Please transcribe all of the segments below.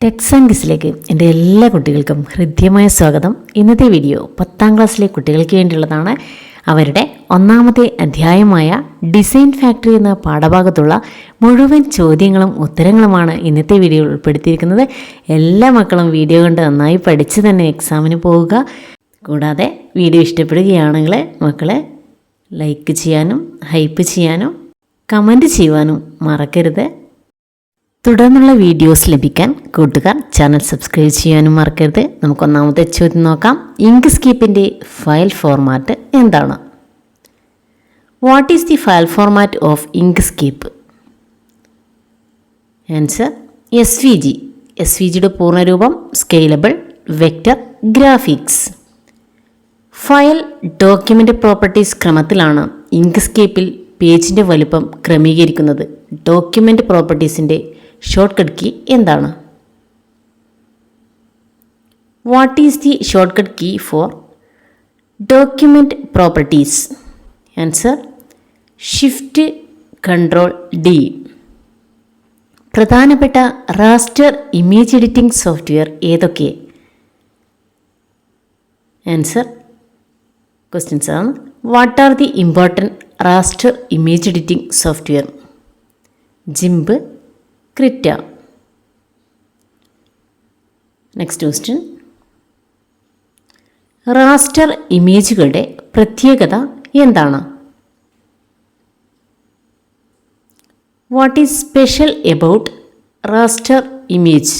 ടെക്സാങ്കിസിലേക്ക് എൻ്റെ എല്ലാ കുട്ടികൾക്കും ഹൃദ്യമായ സ്വാഗതം. ഇന്നത്തെ വീഡിയോ 10ാം ക്ലാസ്സിലെ കുട്ടികൾക്ക് വേണ്ടിയുള്ളതാണ്. അവരുടെ ഒന്നാമത്തെ അധ്യായമായ ഡിസൈൻ ഫാക്ടറി എന്ന പാഠഭാഗത്തുള്ള മുഴുവൻ ചോദ്യങ്ങളും ഉത്തരങ്ങളുമാണ് ഇന്നത്തെ വീഡിയോയിൽ ഉൾപ്പെടുത്തിയിരിക്കുന്നത്. എല്ലാ മക്കളും വീഡിയോ കണ്ട് നന്നായി പഠിച്ച് തന്നെ എക്സാമിന് പോവുക. കൂടാതെ വീഡിയോ ഇഷ്ടപ്പെടുകയാണെങ്കിൽ മക്കളെ ലൈക്ക് ചെയ്യാനും ഹൈപ്പ് ചെയ്യാനും കമൻറ്റ് ചെയ്യുവാനും മറക്കരുത്. തുടർന്നുള്ള വീഡിയോസ് ലഭിക്കാൻ കൂട്ടുകാർ ചാനൽ സബ്സ്ക്രൈബ് ചെയ്യാനും മറക്കരുത്. നമുക്ക് ഒന്നാമത്തെ ചോദ്യം നോക്കാം. ഇങ്ക്സ്കേപ്പിൻ്റെ ഫയൽ ഫോർമാറ്റ് എന്താണ്? What is the file format of Inkscape? Answer SVG. SVGയുടെ പൂർണ്ണരൂപം scalable vector graphics. File document properties ക്രമത്തിലാണ് ഇങ്ക്സ്കേപ്പിൽ പേജിൻ്റെ വലുപ്പം ക്രമീകരിക്കുന്നത്. ഡോക്യുമെൻ്റ് പ്രോപ്പർട്ടീസിൻ്റെ ഷോർട്ട് കട്ട് കീ എന്താണ്? What is the shortcut key for document properties? Answer shift control D. പ്രധാനപ്പെട്ട റാസ്റ്റർ ഇമേജ് എഡിറ്റിംഗ് സോഫ്റ്റ്വെയർ ഏതൊക്കെ? ആൻസർ ക്വസ്റ്റ്യൻസ് ആണ്. What are the important raster image editing software? GIMP, Krita. Next question. Raster ഇമേജുകളുടെ പ്രത്യേകത എന്താണ്? What is special about raster image?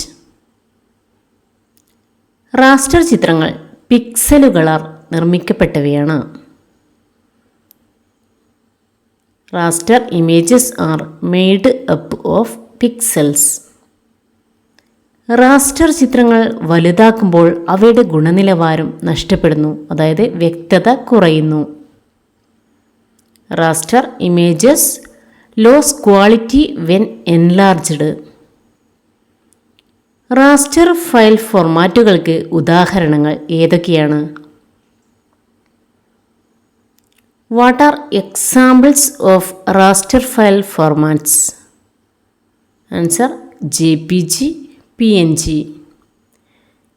Raster ചിത്രങ്ങൾ പിക്സലുകളാൽ നിർമ്മിക്കപ്പെട്ടവയാണ്. Raster images are made up of pixels. Raster ചിത്രങ്ങൾ വലുതാക്കുമ്പോൾ അവയുടെ ഗുണനിലവാരം നഷ്ടപ്പെടുന്നു, അതായത് വ്യക്തത കുറയുന്നു. Raster images lose quality when enlarged. Raster file ഫോർമാറ്റുകൾക്ക് ഉദാഹരണങ്ങൾ ഏതൊക്കെയാണ്? What are examples of raster file formats? Answer JPG, PNG.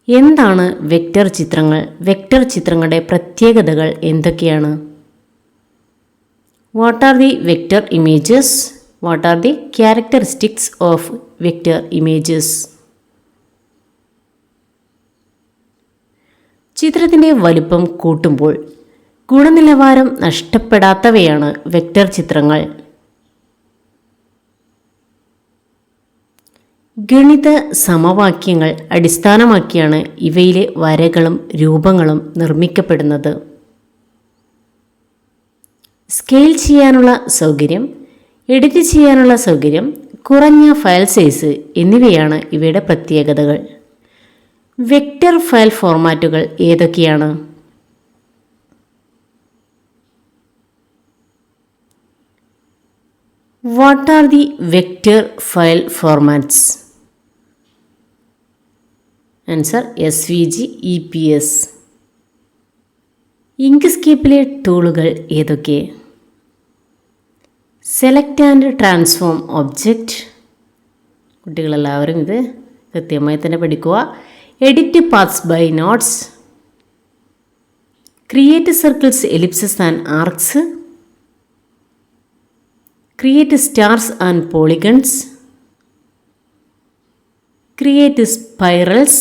എന്താണ് വെക്റ്റർ ചിത്രങ്ങൾ? വെക്റ്റർ ചിത്രങ്ങളുടെ പ്രത്യേകതകൾ എന്തൊക്കെയാണ്? What are the vector images? What are the characteristics of vector images? ചിത്രത്തിൻ്റെ വലുപ്പം കൂട്ടുമ്പോൾ ഗുണനിലവാരം നഷ്ടപ്പെടാത്തവയാണ് വെക്റ്റർ ചിത്രങ്ങൾ. ഗണിത സമവാക്യങ്ങൾ അടിസ്ഥാനമാക്കിയാണ് ഇവയിലെ വരകളും രൂപങ്ങളും നിർമ്മിക്കപ്പെടുന്നത്. സ്കെയിൽ ചെയ്യാനുള്ള സൗകര്യം, എഡിറ്റ് ചെയ്യാനുള്ള സൗകര്യം, കുറഞ്ഞ ഫയൽ സൈസ് എന്നിവയാണ് ഇവയുടെ പ്രത്യേകതകൾ. വെക്റ്റർ ഫയൽ ഫോർമാറ്റുകൾ ഏതൊക്കെയാണ്? What are the vector file formats? Answer SVG, EPS. ഇങ്ക്സ്കേപ്പിലെ ടൂളുകൾ ഏതൊക്കെ? Select and transform object. കുട്ടികളെല്ലാവരും ഇത് കൃത്യമായി തന്നെ പഠിക്കുക. Edit paths by nodes. Create circles, ellipses and arcs. Create stars and polygons. Create spirals.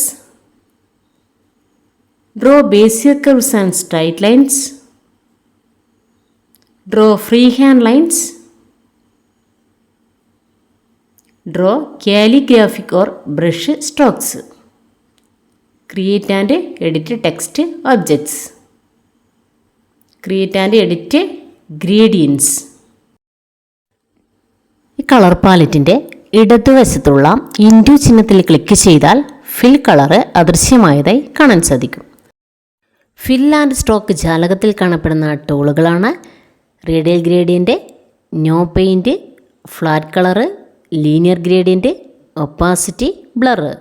Draw Bezier curves and straight lines. Draw freehand lines. Draw calligraphic or brush strokes. Create and edit text objects. Create and edit gradients. ഈ colour പാലറ്റിൻ്റെ ഇടതുവശത്തുള്ള into ചിഹ്നത്തിൽ click ചെയ്താൽ ഫിൽ colour അദൃശ്യമായതായി കാണാൻ സാധിക്കും. ഫിൽ and stroke ജാലകത്തിൽ കാണപ്പെടുന്ന ടൂളുകളാണ് radial gradient, no paint, flat colour, linear gradient, opacity, blur.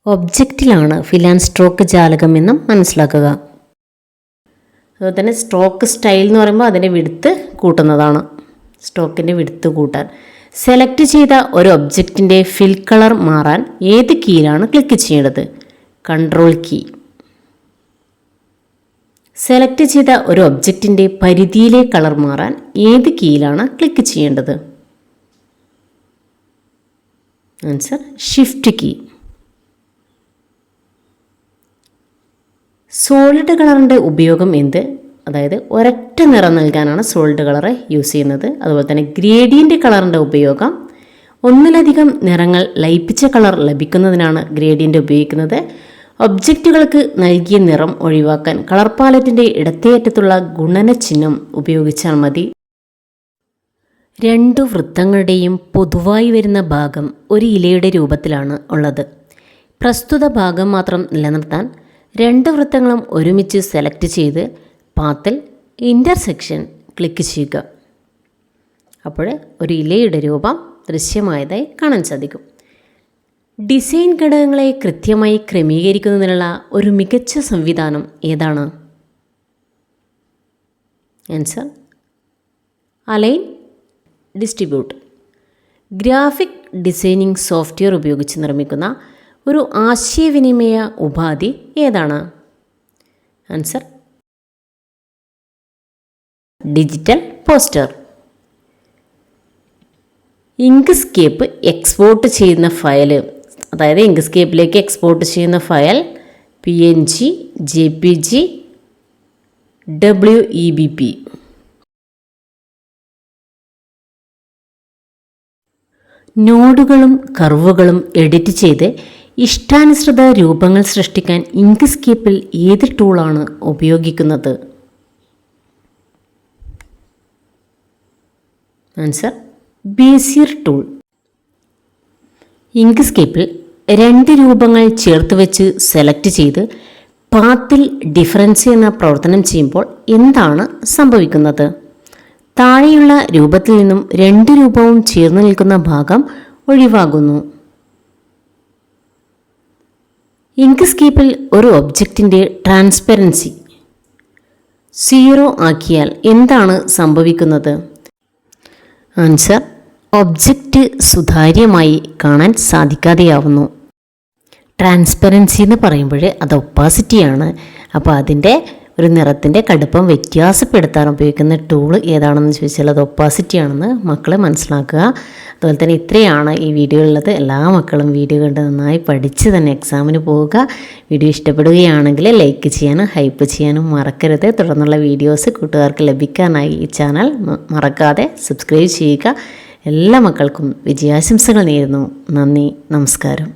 ഒബ്ജക്റ്റിലാണ് ഫിൽ ആൻഡ് സ്ട്രോക്ക് ജാലകം എന്നും മനസ്സിലാക്കുക. അതുപോലെ തന്നെ സ്ട്രോക്ക് സ്റ്റൈൽ എന്ന് പറയുമ്പോൾ അതിൻ്റെ വിഡ്ത്ത് കൂട്ടുന്നതാണ്. സ്ട്രോക്കിൻ്റെ വിഡ്ത്ത് കൂട്ടാൻ സെലക്ട് ചെയ്ത ഒരു ഒബ്ജക്റ്റിൻ്റെ ഫിൽ കളർ മാറാൻ ഏത് കീയിലാണ് ക്ലിക്ക് ചെയ്യേണ്ടത്? Control key. സെലക്ട് ചെയ്ത ഒരു ഒബ്ജക്റ്റിൻ്റെ പരിധിയിലെ കളർ മാറാൻ ഏത് കീയിലാണ് ക്ലിക്ക് ചെയ്യേണ്ടത്? Answer shift key. സോളിഡ് കളറിൻ്റെ ഉപയോഗം എന്ത്? അതായത് ഒരൊറ്റ നിറം നൽകാനാണ് സോളിഡ് കളർ യൂസ് ചെയ്യുന്നത്. അതുപോലെ തന്നെ ഗ്രേഡിയൻ്റ് കളറിൻ്റെ ഉപയോഗം ഒന്നിലധികം നിറങ്ങൾ ലയിപ്പിച്ച കളർ ലഭിക്കുന്നതിനാണ് ഗ്രേഡിയൻ്റ് ഉപയോഗിക്കുന്നത്. ഒബ്ജക്റ്റുകൾക്ക് നൽകിയ നിറം ഒഴിവാക്കാൻ കളർ പാലറ്റിൻ്റെ ഇടത്തേയറ്റത്തുള്ള ഗുണന ചിഹ്നം ഉപയോഗിച്ചാൽ മതി. രണ്ടു വൃത്തങ്ങളുടെയും പൊതുവായി വരുന്ന ഭാഗം ഒരു ഇലയുടെ രൂപത്തിലാണ് ഉള്ളത്. പ്രസ്തുത ഭാഗം മാത്രം നിലനിർത്താൻ രണ്ട് വൃത്തങ്ങളും ഒരുമിച്ച് സെലക്ട് ചെയ്ത് പാത്തിൽ ഇൻ്റർസെക്ഷൻ ക്ലിക്ക് ചെയ്യുക. അപ്പോൾ ഒരു ഇലയുടെ രൂപം ദൃശ്യമായതായി കാണാൻ സാധിക്കും. ഡിസൈൻ ഘടകങ്ങളെ കൃത്യമായി ക്രമീകരിക്കുന്നതിനുള്ള ഒരു മികച്ച സംവിധാനം ഏതാണ്? Answer align distribute. Graphic designing software ഉപയോഗിച്ച് നിർമ്മിക്കുന്ന ഒരു ആശയവിനിമയ ഉപാധി ഏതാണ്? Answer digital poster. Inkscape export ചെയ്യുന്ന ഫയൽ, അതായത് ഇങ്ക്സ്കേപ്പിലേക്ക് എക്സ്പോർട്ട് ചെയ്യുന്ന ഫയൽ PNG, JPG, WEBP. നോഡുകളും കർവുകളും എഡിറ്റ് ചെയ്ത് ഇഷ്ടാനുസൃത രൂപങ്ങൾ സൃഷ്ടിക്കാൻ ഇങ്ക്സ്കേപ്പിൽ ഏത് ടൂളാണ് ഉപയോഗിക്കുന്നത്? Answer Bezier tool. ഇങ്ക്സ്കേപ്പിൽ രണ്ട് രൂപങ്ങൾ ചേർത്ത് വെച്ച് സെലക്ട് ചെയ്ത് പാത്തിൽ ഡിഫറൻസ് എന്ന പ്രവർത്തനം ചെയ്യുമ്പോൾ എന്താണ് സംഭവിക്കുന്നത്? താഴെയുള്ള രൂപത്തിൽ നിന്നും രണ്ട് രൂപവും ചേർന്ന് നിൽക്കുന്ന ഭാഗം ഒഴിവാകുന്നു. ഇങ്ക്സ്കേപ്പിൽ ഒരു ഒബ്ജക്റ്റിൻ്റെ ട്രാൻസ്പെറൻസി 0 ആക്കിയാൽ എന്താണ് സംഭവിക്കുന്നത്? ആൻസർ ഒബ്ജക്റ്റ് സുതാര്യമായി കാണാൻ സാധിക്കാതെയാവുന്നു. ട്രാൻസ്പെറൻസി എന്ന് പറയുമ്പോൾ അത് ഒപ്പാസിറ്റിയാണ്. അപ്പോൾ അതിൻ്റെ ഒരു നിറത്തിൻ്റെ കടുപ്പം വ്യത്യാസപ്പെടുത്താൻ ഉപയോഗിക്കുന്ന ടൂൾ ഏതാണെന്ന് ചോദിച്ചാൽ അത് ഒപ്പാസിറ്റി ആണെന്ന് മക്കൾ മനസ്സിലാക്കുക. അതുപോലെ തന്നെ ഇത്രയാണ് ഈ വീഡിയോ ഉള്ളത്. എല്ലാ മക്കളും വീഡിയോ കണ്ട് നന്നായി പഠിച്ച് തന്നെ എക്സാമിന് പോവുക. വീഡിയോ ഇഷ്ടപ്പെടുകയാണെങ്കിൽ ലൈക്ക് ചെയ്യാനും ഹൈപ്പ് ചെയ്യാനും മറക്കരുത്. തുടർന്നുള്ള വീഡിയോസ് കൂട്ടുകാർക്ക് ലഭിക്കാനായി ഈ ചാനൽ മറക്കാതെ സബ്സ്ക്രൈബ് ചെയ്യുക. എല്ലാ മക്കൾക്കും വിജയാശംസകൾ നേരുന്നു. നന്ദി, നമസ്കാരം.